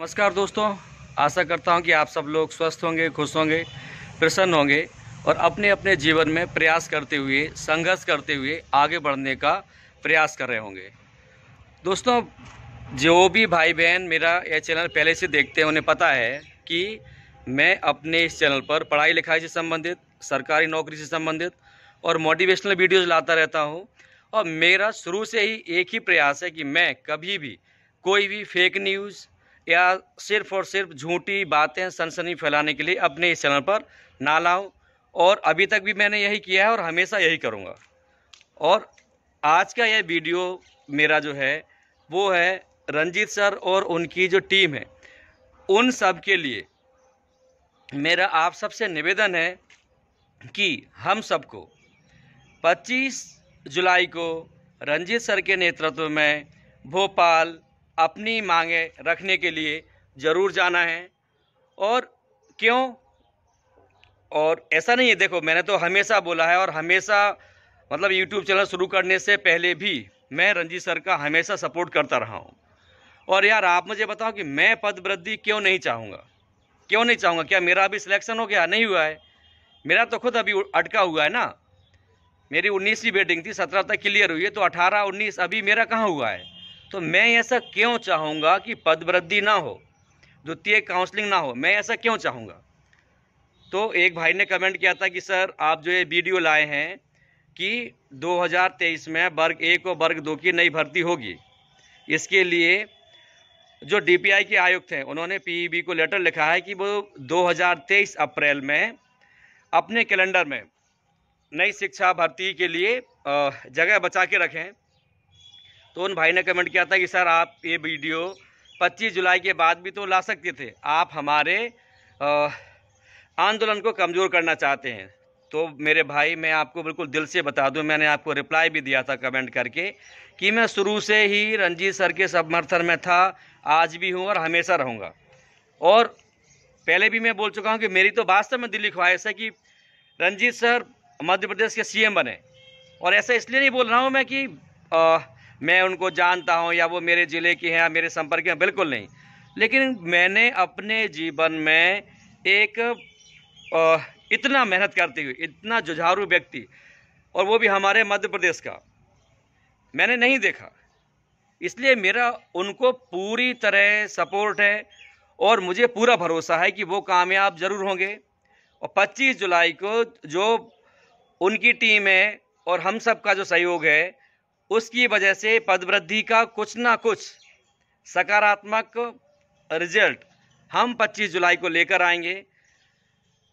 नमस्कार दोस्तों, आशा करता हूं कि आप सब लोग स्वस्थ होंगे, खुश होंगे, प्रसन्न होंगे और अपने अपने जीवन में प्रयास करते हुए, संघर्ष करते हुए आगे बढ़ने का प्रयास कर रहे होंगे। दोस्तों, जो भी भाई बहन मेरा यह चैनल पहले से देखते हैं उन्हें पता है कि मैं अपने इस चैनल पर पढ़ाई लिखाई से संबंधित, सरकारी नौकरी से संबंधित और मोटिवेशनल वीडियोज़ लाता रहता हूँ। और मेरा शुरू से ही एक ही प्रयास है कि मैं कभी भी कोई भी फेक न्यूज़ या सिर्फ़ और सिर्फ झूठी बातें, सनसनी फैलाने के लिए अपने इस चैनल पर ना लाऊं। और अभी तक भी मैंने यही किया है और हमेशा यही करूंगा। और आज का यह वीडियो मेरा जो है वो है रंजीत सर और उनकी जो टीम है उन सब के लिए मेरा आप सबसे निवेदन है कि हम सबको 25 जुलाई को रंजीत सर के नेतृत्व में भोपाल अपनी मांगें रखने के लिए ज़रूर जाना है। और क्यों? और ऐसा नहीं है, देखो मैंने तो हमेशा बोला है और हमेशा मतलब यूट्यूब चैनल शुरू करने से पहले भी मैं रंजीत सर का हमेशा सपोर्ट करता रहा हूँ। और यार आप मुझे बताओ कि मैं पद वृद्धि क्यों नहीं चाहूँगा? क्यों नहीं चाहूँगा? क्या मेरा अभी सिलेक्शन हो गया? नहीं हुआ है। मेरा तो खुद अभी अटका हुआ है ना। मेरी 19वीं वेटिंग थी, 17 तक क्लियर हुई है, तो 18, 19 अभी मेरा कहाँ हुआ है? तो मैं ऐसा क्यों चाहूँगा कि पद वृद्धि ना हो, द्वितीय काउंसलिंग ना हो? मैं ऐसा क्यों चाहूँगा? तो एक भाई ने कमेंट किया था कि सर आप जो ये वीडियो लाए हैं कि 2023 में वर्ग 1 और वर्ग 2 की नई भर्ती होगी, इसके लिए जो डीपीआई के आयुक्त हैं उन्होंने पीईबी को लेटर लिखा है कि वो 2023 अप्रैल में अपने कैलेंडर में नई शिक्षा भर्ती के लिए जगह बचा के रखें। तो उन भाई ने कमेंट किया था कि सर आप ये वीडियो 25 जुलाई के बाद भी तो ला सकते थे, आप हमारे आंदोलन को कमज़ोर करना चाहते हैं। तो मेरे भाई, मैं आपको बिल्कुल दिल से बता दूं, मैंने आपको रिप्लाई भी दिया था कमेंट करके कि मैं शुरू से ही रंजीत सर के समर्थन में था, आज भी हूं और हमेशा रहूंगा। और पहले भी मैं बोल चुका हूं कि मेरी तो वास्तव में दिली ख्वाहिश है कि रंजीत सर मध्य प्रदेश के सीएम बने। और ऐसा इसलिए नहीं बोल रहा हूं मैं कि मैं उनको जानता हूं या वो मेरे ज़िले के हैं या मेरे संपर्क में, बिल्कुल नहीं। लेकिन मैंने अपने जीवन में एक इतना मेहनत करते हुए, इतना जुझारू व्यक्ति, और वो भी हमारे मध्य प्रदेश का, मैंने नहीं देखा। इसलिए मेरा उनको पूरी तरह सपोर्ट है और मुझे पूरा भरोसा है कि वो कामयाब ज़रूर होंगे। और 25 जुलाई को जो उनकी टीम है और हम सब का जो सहयोग है, उसकी वजह से पदवृद्धि का कुछ ना कुछ सकारात्मक रिजल्ट हम 25 जुलाई को लेकर आएंगे।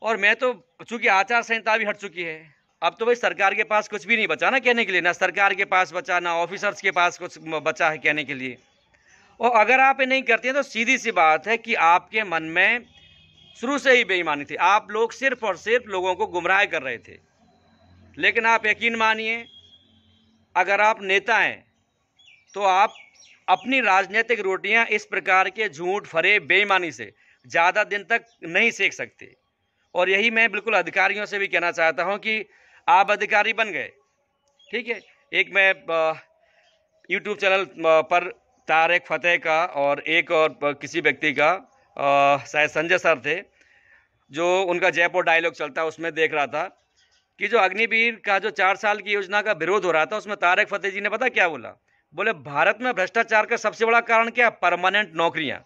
और मैं तो, चूंकि आचार संहिता भी हट चुकी है, अब तो भाई सरकार के पास कुछ भी नहीं बचा ना कहने के लिए, ना सरकार के पास बचा, ना ऑफिसर्स के पास कुछ बचा है कहने के लिए। और अगर आप ये नहीं करते हैं तो सीधी सी बात है कि आपके मन में शुरू से ही बेईमानी थी, आप लोग सिर्फ और सिर्फ लोगों को गुमराह कर रहे थे। लेकिन आप यकीन मानिए, अगर आप नेता हैं तो आप अपनी राजनीतिक रोटियां इस प्रकार के झूठ फरेब बेईमानी से ज़्यादा दिन तक नहीं सेक सकते। और यही मैं बिल्कुल अधिकारियों से भी कहना चाहता हूं कि आप अधिकारी बन गए, ठीक है। एक मैं यूट्यूब चैनल पर तारिक फतेह का और एक और किसी व्यक्ति का, शायद संजय सर थे, जो उनका जयपुर डायलॉग चलता है, उसमें देख रहा था कि जो अग्निवीर का जो 4 साल की योजना का विरोध हो रहा था, उसमें तारिक फतेह जी ने पता क्या बोला? बोले भारत में भ्रष्टाचार का सबसे बड़ा कारण क्या? परमानेंट नौकरियां।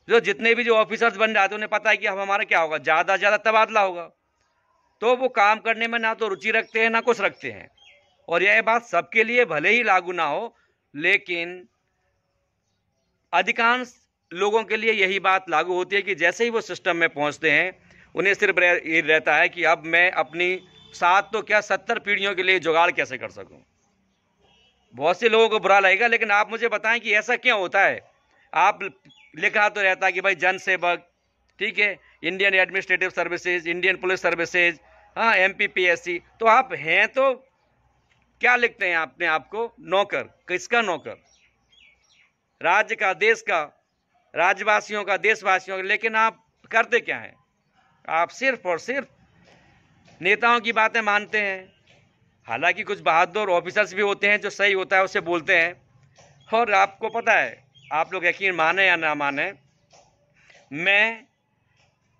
जो जितने भी जो ऑफिसर्स बन जाते हैं उन्हें पता है कि अब हमारा क्या होगा, ज़्यादा से ज़्यादा तबादला होगा। तो वो काम करने में ना तो रुचि रखते हैं ना कुछ रखते हैं। और यह बात सबके लिए भले ही लागू ना हो, लेकिन अधिकांश लोगों के लिए यही बात लागू होती है कि जैसे ही वो सिस्टम में पहुंचते हैं उन्हें सिर्फ ये रहता है कि अब मैं अपनी 7 तो क्या 70 पीढ़ियों के लिए जुगाड़ कैसे कर सकूं। बहुत से लोगों को बुरा लगेगा, लेकिन आप मुझे बताएं कि ऐसा क्यों होता है? आप लिखा तो रहता है कि भाई जन सेवक, ठीक है, Indian administrative services, Indian police services, हाँ एमपीपीएससी, तो आप हैं तो क्या लिखते हैं अपने आप को? नौकर। किसका नौकर? राज्य का, देश का, राज्यवासियों का, देशवासियों का। लेकिन आप करते क्या हैं? आप सिर्फ और सिर्फ नेताओं की बातें मानते हैं। हालांकि कुछ बहादुर ऑफिसर्स भी होते हैं जो सही होता है उसे बोलते हैं। और आपको पता है, आप लोग यकीन माने या ना माने, मैं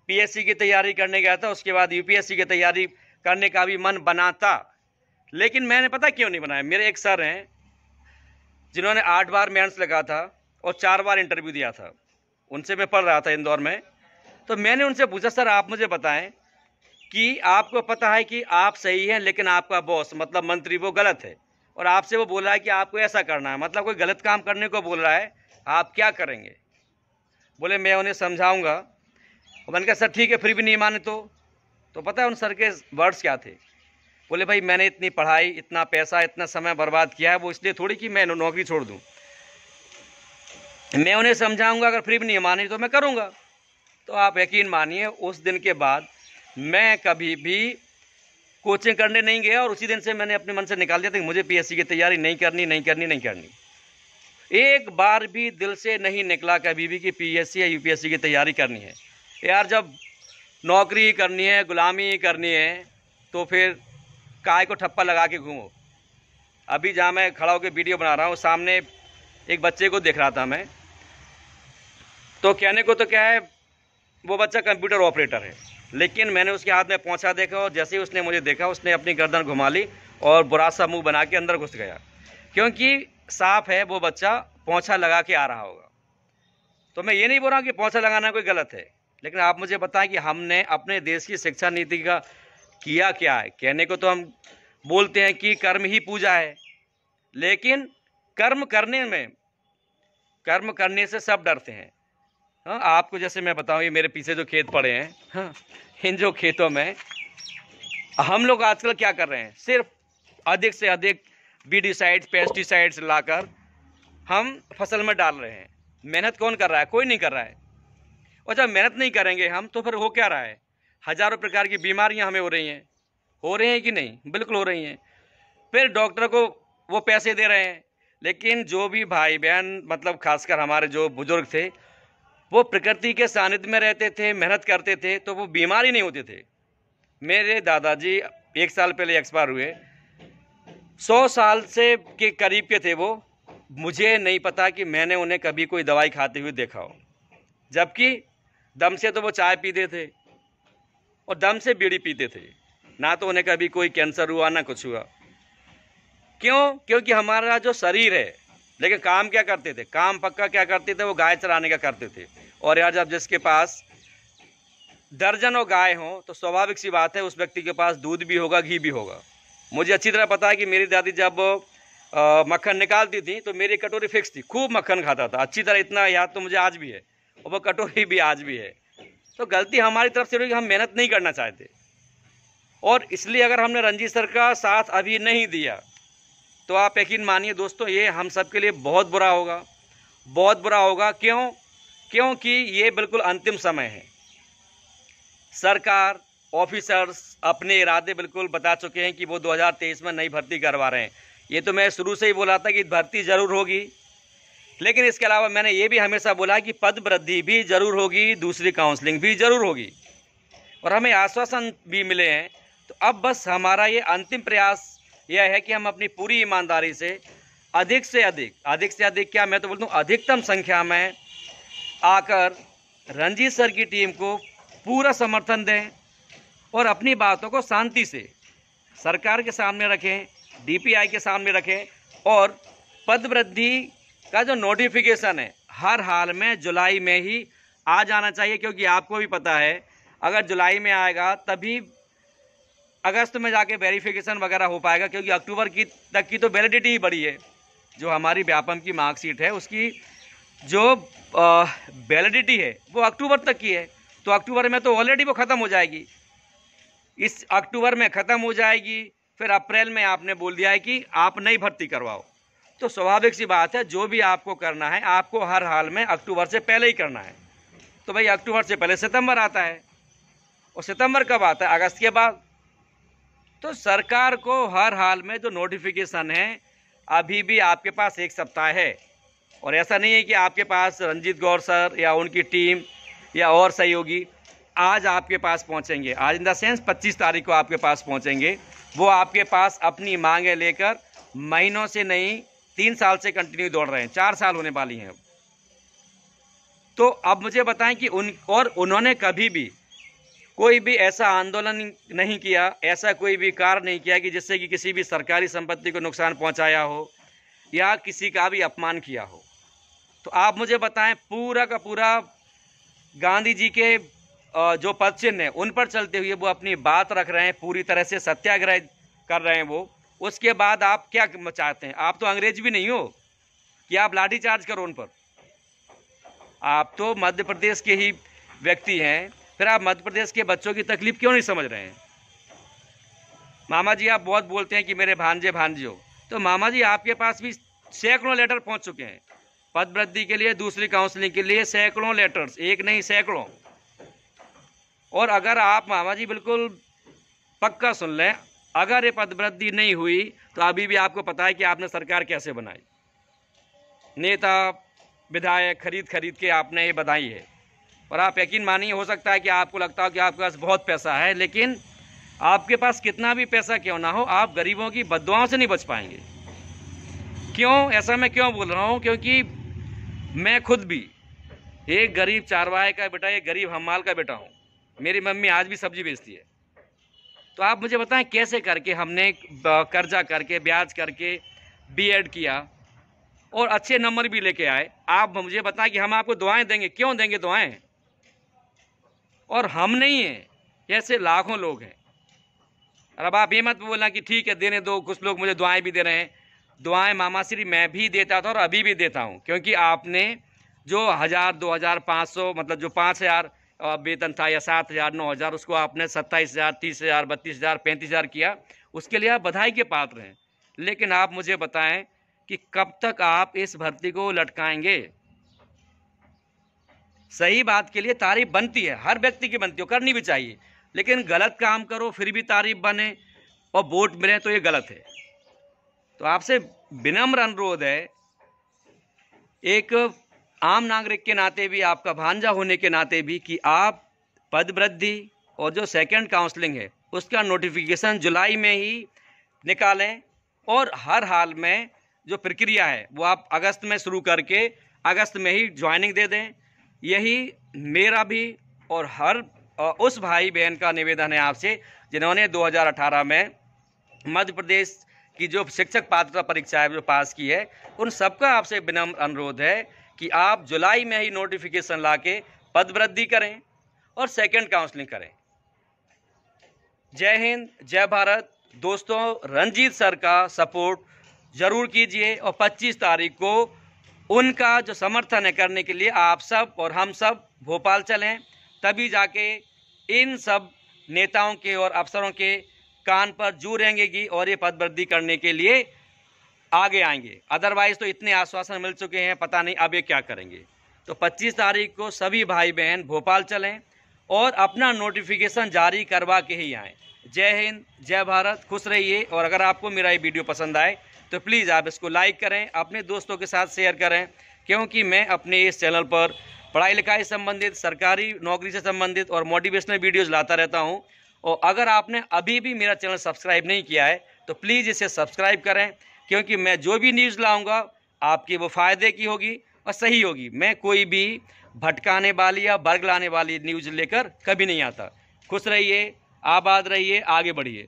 पीएससी की तैयारी करने गया था, उसके बाद यूपीएससी की तैयारी करने का भी मन बना था, लेकिन मैंने पता क्यों नहीं बनाया। मेरे एक सर हैं जिन्होंने 8 बार मेंस लगा था और 4 बार इंटरव्यू दिया था, उनसे मैं पढ़ रहा था इंदौर में। तो मैंने उनसे पूछा, सर आप मुझे बताएं कि आपको पता है कि आप सही हैं लेकिन आपका बॉस मतलब मंत्री वो गलत है, और आपसे वो बोल रहा है कि आपको ऐसा करना है, मतलब कोई गलत काम करने को बोल रहा है, आप क्या करेंगे? बोले मैं उन्हें समझाऊंगा। और मैंने कहा सर ठीक है, फिर भी नहीं माने तो पता है उन सर के वर्ड्स क्या थे? बोले भाई मैंने इतनी पढ़ाई, इतना पैसा, इतना समय बर्बाद किया है, वो इसलिए थोड़ी कि मैं नौकरी छोड़ दूं। मैं उन्हें समझाऊंगा, अगर फिर भी नहीं माने तो मैं करूंगा। तो आप यकीन मानिए उस दिन के बाद मैं कभी भी कोचिंग करने नहीं गया, और उसी दिन से मैंने अपने मन से निकाल दिया था कि मुझे पीएससी की तैयारी नहीं करनी। एक बार भी दिल से नहीं निकला कभी भी कि पीएससी या यूपीएससी की तैयारी करनी है। यार जब नौकरी करनी है, गुलामी करनी है, तो फिर काय को ठप्पा लगा के घूमो। अभी जहाँ मैं खड़ा होकर वीडियो बना रहा हूँ, सामने एक बच्चे को देख रहा था मैं, तो कहने को तो क्या है, वो बच्चा कंप्यूटर ऑपरेटर है, लेकिन मैंने उसके हाथ में पोंछा देखा, और जैसे ही उसने मुझे देखा उसने अपनी गर्दन घुमा ली और बुरा सा मुंह बना के अंदर घुस गया, क्योंकि साफ है वो बच्चा पोंछा लगा के आ रहा होगा। तो मैं ये नहीं बोल रहा कि पोंछा लगाना कोई गलत है, लेकिन आप मुझे बताएं कि हमने अपने देश की शिक्षा नीति का किया क्या है? कहने को तो हम बोलते हैं कि कर्म ही पूजा है, लेकिन कर्म करने से सब डरते हैं। हाँ, आपको जैसे मैं बताऊं, ये मेरे पीछे जो खेत पड़े हैं, हाँ, इन जो खेतों में हम लोग आजकल क्या कर रहे हैं, सिर्फ अधिक से अधिक बीडिसाइड्स, पेस्टिसाइड्स लाकर हम फसल में डाल रहे हैं। मेहनत कौन कर रहा है? कोई नहीं कर रहा है। और जब मेहनत नहीं करेंगे हम, तो फिर हो क्या रहा है? हजारों प्रकार की बीमारियां हमें हो रही हैं कि नहीं? बिल्कुल हो रही हैं। फिर डॉक्टर को वो पैसे दे रहे हैं, लेकिन जो भी भाई बहन, मतलब खासकर हमारे जो बुजुर्ग थे, वो प्रकृति के सानिध्य में रहते थे, मेहनत करते थे, तो वो बीमार ही नहीं होते थे। मेरे दादाजी 1 साल पहले एक्सपायर हुए, 100 साल से के करीब के थे वो। मुझे नहीं पता कि मैंने उन्हें कभी कोई दवाई खाते हुए देखा हो, जबकि दम से तो वो चाय पीते थे और दम से बीड़ी पीते थे। ना तो उन्हें कभी कोई कैंसर हुआ, ना कुछ हुआ। क्यों? क्योंकि हमारा जो शरीर है, लेकिन काम क्या करते थे? काम पक्का क्या करते थे? वो गाय चराने का करते थे। और यार जब जिसके पास दर्जनों गाय हो, तो स्वाभाविक सी बात है उस व्यक्ति के पास दूध भी होगा, घी भी होगा। मुझे अच्छी तरह पता है कि मेरी दादी जब मक्खन निकालती थी तो मेरी कटोरी फिक्स थी, खूब मक्खन खाता था, अच्छी तरह, इतना याद तो मुझे आज भी है, और वो कटोरी भी आज भी है। तो गलती हमारी तरफ से रही कि हम मेहनत नहीं करना चाहते, और इसलिए अगर हमने रंजीत सर का साथ अभी नहीं दिया, तो आप यकीन मानिए दोस्तों, ये हम सब के लिए बहुत बुरा होगा, बहुत बुरा होगा। क्यों? क्योंकि ये बिल्कुल अंतिम समय है। सरकार, ऑफिसर्स अपने इरादे बिल्कुल बता चुके हैं कि वो 2023 में नई भर्ती करवा रहे हैं। ये तो मैं शुरू से ही बोला था कि भर्ती जरूर होगी, लेकिन इसके अलावा मैंने ये भी हमेशा बोला कि पद वृद्धि भी जरूर होगी, दूसरी काउंसलिंग भी जरूर होगी, और हमें आश्वासन भी मिले हैं। तो अब बस हमारा ये अंतिम प्रयास यह है कि हम अपनी पूरी ईमानदारी से अधिक से अधिक क्या, मैं तो बोलता हूँ अधिकतम संख्या में आकर रंजीत सर की टीम को पूरा समर्थन दें, और अपनी बातों को शांति से सरकार के सामने रखें, डीपीआई के सामने रखें, और पद वृद्धि का जो नोटिफिकेशन है हर हाल में जुलाई में ही आ जाना चाहिए, क्योंकि आपको भी पता है अगर जुलाई में आएगा तभी अगस्त में जाके वेरिफिकेशन वगैरह हो पाएगा, क्योंकि अक्टूबर की तक की तो वैलिडिटी ही बड़ी है। जो हमारी व्यापम की मार्कशीट है उसकी जो वैलिडिटी है वो अक्टूबर तक की है, तो अक्टूबर में तो ऑलरेडी वो ख़त्म हो जाएगी। इस अक्टूबर में ख़त्म हो जाएगी, फिर अप्रैल में आपने बोल दिया है कि आप नई भर्ती करवाओ, तो स्वाभाविक सी बात है जो भी आपको करना है आपको हर हाल में अक्टूबर से पहले ही करना है। तो भाई अक्टूबर से पहले सितंबर आता है, और सितंबर कब आता है? अगस्त के बाद। तो सरकार को हर हाल में जो नोटिफिकेशन है, अभी भी आपके पास 1 सप्ताह है, और ऐसा नहीं है कि आपके पास रंजीत गौर सर या उनकी टीम या और सहयोगी आज आपके पास पहुंचेंगे, आज इन द सेंस 25 तारीख को आपके पास पहुंचेंगे। वो आपके पास अपनी मांगें लेकर महीनों से नहीं 3 साल से कंटिन्यू दौड़ रहे हैं, 4 साल होने वाली हैं। तो अब मुझे बताएं कि उन्होंने कभी भी कोई भी ऐसा आंदोलन नहीं किया, ऐसा कोई भी कार्य नहीं किया कि जिससे कि किसी भी सरकारी संपत्ति को नुकसान पहुंचाया हो या किसी का भी अपमान किया हो। तो आप मुझे बताएं, पूरा का पूरा गांधी जी के जो पद चिन्ह है उन पर चलते हुए वो अपनी बात रख रहे हैं, पूरी तरह से सत्याग्रह कर रहे हैं वो। उसके बाद आप क्या चाहते हैं? आप तो अंग्रेज भी नहीं हो कि आप लाठीचार्ज करो उन पर। आप तो मध्य प्रदेश के ही व्यक्ति हैं, फिर आप मध्य प्रदेश के बच्चों की तकलीफ क्यों नहीं समझ रहे हैं? मामा जी आप बहुत बोलते हैं कि मेरे भांजे भांजियों, तो मामा जी आपके पास भी सैकड़ों लेटर पहुंच चुके हैं पद वृद्धि के लिए, दूसरी काउंसलिंग के लिए, सैकड़ों लेटर्स, एक नहीं सैकड़ों। और अगर आप मामा जी बिल्कुल पक्का सुन लें, अगर ये पद वृद्धि नहीं हुई तो अभी भी आपको पता है कि आपने सरकार कैसे बनाई। नेता विधायक खरीद के आपने ये बनाई है। और आप यकीन मानिए, हो सकता है कि आपको लगता हो कि आपके पास बहुत पैसा है, लेकिन आपके पास कितना भी पैसा क्यों ना हो, आप गरीबों की बद्दुआओं से नहीं बच पाएंगे। क्यों? ऐसा मैं क्यों बोल रहा हूँ? क्योंकि मैं खुद भी एक गरीब चारवाहे का बेटा, एक गरीब हमाल का बेटा हूँ। मेरी मम्मी आज भी सब्जी बेचती है। तो आप मुझे बताएं कैसे करके हमने कर्जा करके, ब्याज करके बीएड किया और अच्छे नंबर भी लेके आए। आप मुझे बताएं कि हम आपको दुआएं देंगे। क्यों देंगे दुआएं? और हम नहीं हैं, ऐसे लाखों लोग हैं। और अब आप ये मत बोलना कि ठीक है देने दो, कुछ लोग मुझे दुआएं भी दे रहे हैं। दुआएं मामाश्री मैं भी देता था और अभी भी देता हूं, क्योंकि आपने जो 1000, 2000, 500, मतलब जो 5000 वेतन था या 7000, 9000, उसको आपने 27000, 30000, 32000, 35000 किया, उसके लिए आप बधाई के पात्र हैं। लेकिन आप मुझे बताएं कि कब तक आप इस भर्ती को लटकाएंगे? सही बात के लिए तारीफ बनती है, हर व्यक्ति की बनती है, करनी भी चाहिए, लेकिन गलत काम करो फिर भी तारीफ बने और वोट मिले तो ये गलत है। तो आपसे विनम्र अनुरोध है, एक आम नागरिक के नाते भी, आपका भांजा होने के नाते भी, कि आप पद वृद्धि और जो सेकंड काउंसलिंग है उसका नोटिफिकेशन जुलाई में ही निकालें और हर हाल में जो प्रक्रिया है वो आप अगस्त में शुरू करके अगस्त में ही ज्वाइनिंग दे दें। यही मेरा भी और हर उस भाई बहन का निवेदन है आपसे जिन्होंने 2018 में मध्य प्रदेश की जो शिक्षक पात्रता परीक्षा है जो पास की है, उन सबका आपसे विनम्र अनुरोध है कि आप जुलाई में ही नोटिफिकेशन लाके पद वृद्धि करें और सेकंड काउंसलिंग करें। जय हिंद, जय भारत। दोस्तों, रंजीत सर का सपोर्ट जरूर कीजिए और 25 तारीख को उनका जो समर्थन है करने के लिए आप सब और हम सब भोपाल चलें, तभी जाके इन सब नेताओं के और अफसरों के कान पर जू रेंगेगी और ये पद वृद्धि करने के लिए आगे आएंगे। अदरवाइज तो इतने आश्वासन मिल चुके हैं, पता नहीं अब ये क्या करेंगे। तो 25 तारीख को सभी भाई बहन भोपाल चलें और अपना नोटिफिकेशन जारी करवा के ही आएँ। जय हिंद, जय भारत, खुश रहिए। और अगर आपको मेरा ये वीडियो पसंद आए तो प्लीज़ आप इसको लाइक करें, अपने दोस्तों के साथ शेयर करें, क्योंकि मैं अपने इस चैनल पर पढ़ाई लिखाई संबंधित, सरकारी नौकरी से संबंधित और मोटिवेशनल वीडियोज़ लाता रहता हूँ। और अगर आपने अभी भी मेरा चैनल सब्सक्राइब नहीं किया है तो प्लीज़ इसे सब्सक्राइब करें, क्योंकि मैं जो भी न्यूज़ लाऊंगा आपके वो फ़ायदे की होगी और सही होगी। मैं कोई भी भटकाने वाली या बरगलाने वाली न्यूज़ लेकर कभी नहीं आता। खुश रहिए, आबाद रहिए, आगे बढ़िए।